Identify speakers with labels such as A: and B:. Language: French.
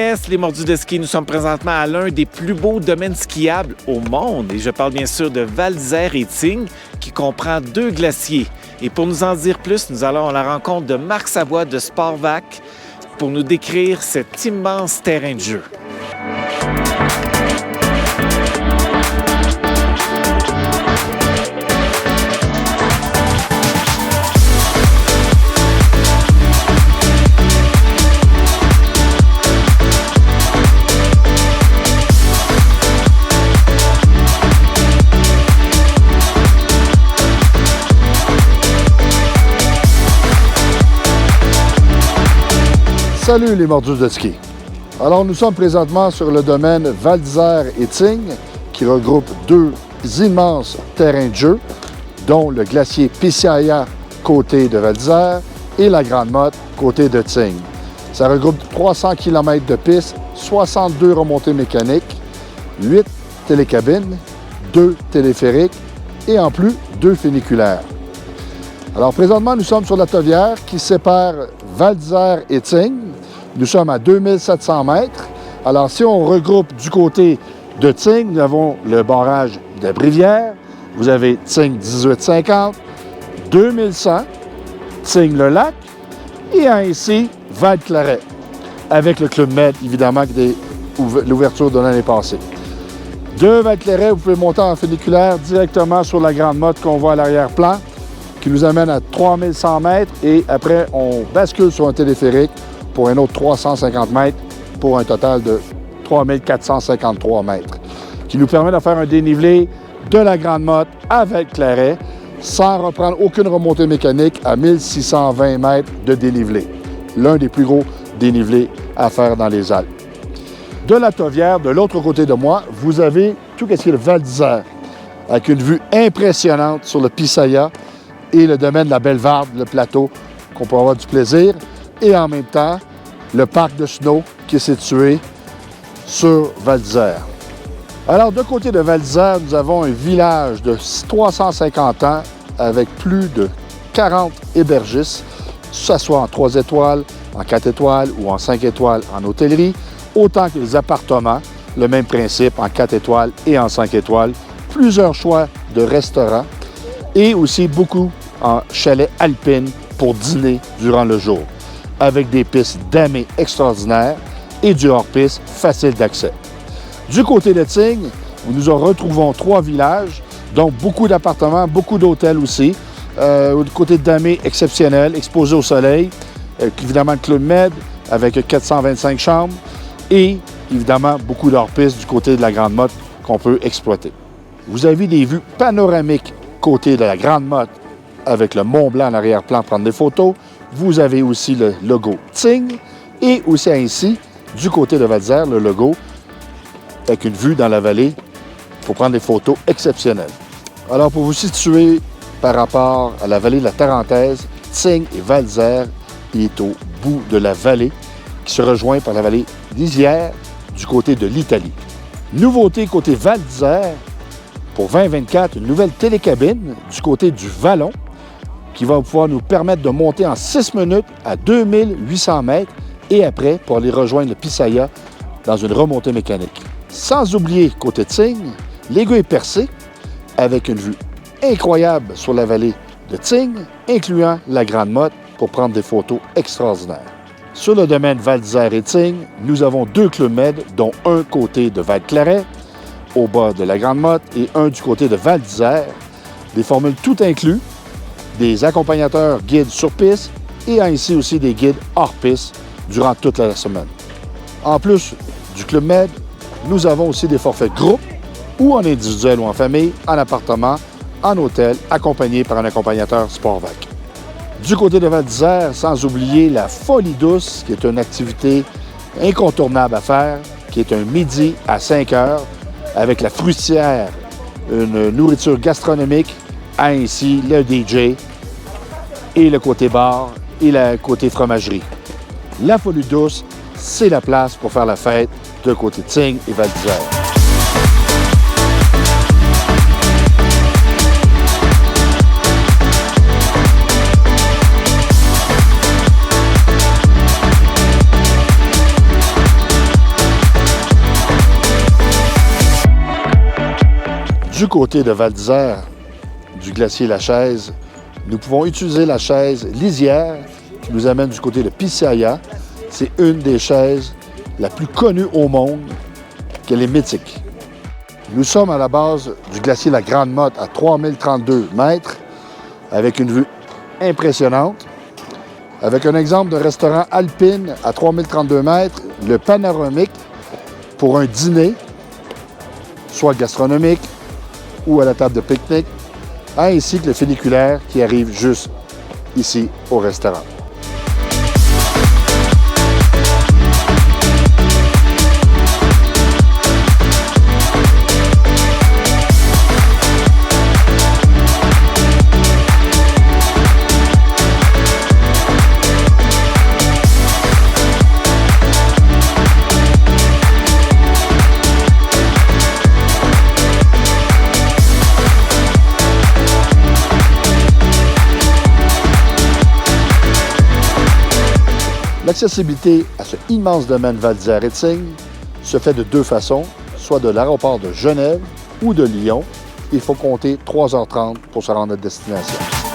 A: Yes, les mordus de ski, nous sommes présentement à l'un des plus beaux domaines skiables au monde. Et je parle bien sûr de Val d'Isère et Tignes, qui comprend 2 glaciers. Et pour nous en dire plus, nous allons à la rencontre de Marc Savoie de Sportvac pour nous décrire cet immense terrain de jeu.
B: Salut les mordus de ski. Alors nous sommes présentement sur le domaine Val d'Isère et Tignes qui regroupe 2 immenses terrains de jeu, dont le glacier Pisiaia côté de Val d'Isère et la Grande Motte côté de Tignes. Ça regroupe 300 km de piste, 62 remontées mécaniques, 8 télécabines, 2 téléphériques et en plus 2 funiculaires. Alors présentement, nous sommes sur la tovière qui sépare Val d'Isère et Tignes. Nous sommes à 2700 mètres. Alors si on regroupe du côté de Tignes, nous avons le barrage de Brivière. Vous avez Tignes 1850, 2100, Tignes-le-Lac et ainsi Val-Claret, avec le Club Med, évidemment, dès l'ouverture de l'année passée. De Val-Claret, vous pouvez monter en funiculaire directement sur la Grande Motte qu'on voit à l'arrière-plan, qui nous amène à 3100 mètres et après, on bascule sur un téléphérique pour un autre 350 mètres pour un total de 3453 mètres, qui nous permet de faire un dénivelé de la Grande Motte avec Claret sans reprendre aucune remontée mécanique à 1620 mètres de dénivelé. L'un des plus gros dénivelés à faire dans les Alpes. De la tovière, de l'autre côté de moi, vous avez tout ce qui est le Val d'Isère, avec une vue impressionnante sur le Pisiaia et le domaine de la Bellevarde, le plateau, qu'on peut avoir du plaisir, et en même temps, le parc de snow qui est situé sur Val d'Isère. Alors, de côté de Val d'Isère, nous avons un village de 350 ans avec plus de 40 hébergistes, que ce soit en 3 étoiles, en 4 étoiles ou en 5 étoiles en hôtellerie, autant que les appartements, le même principe en 4 étoiles et en 5 étoiles, plusieurs choix de restaurants et aussi beaucoup en chalet alpine pour dîner durant le jour, avec des pistes damées extraordinaires et du hors-piste facile d'accès. Du côté de Tignes, nous en retrouvons 3 villages, donc beaucoup d'appartements, beaucoup d'hôtels aussi. Du côté de Damé, exceptionnel, exposé au soleil. Évidemment, le Club Med avec 425 chambres et évidemment beaucoup d'hors-piste du côté de la Grande Motte qu'on peut exploiter. Vous avez des vues panoramiques côté de la Grande Motte avec le Mont Blanc en arrière-plan prendre des photos. Vous avez aussi le logo Tignes et aussi ainsi, du côté de Val d'Isère, le logo avec une vue dans la vallée pour prendre des photos exceptionnelles. Alors, pour vous situer par rapport à la vallée de la Tarentaise, Tignes et Val d'Isère est au bout de la vallée qui se rejoint par la vallée d'Isière du côté de l'Italie. Nouveauté côté Val d'Isère, pour 2024, une nouvelle télécabine du côté du Vallon qui va pouvoir nous permettre de monter en 6 minutes à 2800 mètres et après pour aller rejoindre le Pisiaia dans une remontée mécanique. Sans oublier, côté Tignes, l'égout est percé avec une vue incroyable sur la vallée de Tignes, incluant la Grande Motte pour prendre des photos extraordinaires. Sur le domaine Val d'Isère et Tignes, nous avons 2 Club Med, dont un côté de Val-Claret, au bas de la Grande Motte, et un du côté de Val d'Isère. Des formules tout inclus, des accompagnateurs guides sur piste et ainsi aussi des guides hors piste durant toute la semaine. En plus du Club Med, nous avons aussi des forfaits groupes ou en individuel ou en famille, en appartement, en hôtel, accompagnés par un accompagnateur Sportvac. Du côté de Val d'Isère, sans oublier la Folie Douce, qui est une activité incontournable à faire, qui est un midi à 5 heures, avec la fruitière, une nourriture gastronomique, ainsi le DJ et le côté bar et le côté fromagerie. La Folie Douce, c'est la place pour faire la fête de côté Tignes et Val d'Isère. Du côté de Val d'Isère, du glacier La Chaise, nous pouvons utiliser la chaise lisière qui nous amène du côté de Pisiaia. C'est une des chaises la plus connue au monde, qu'elle est mythique. Nous sommes à la base du glacier La Grande Motte à 3032 mètres, avec une vue impressionnante. Avec un exemple de restaurant alpine à 3032 mètres, le panoramique pour un dîner, soit gastronomique ou à la table de pique-nique, ainsi que le funiculaire qui arrive juste ici au restaurant. L'accessibilité à ce immense domaine Val d'Isère-Étignes se fait de deux façons, soit de l'aéroport de Genève ou de Lyon. Il faut compter 3h30 pour se rendre à destination.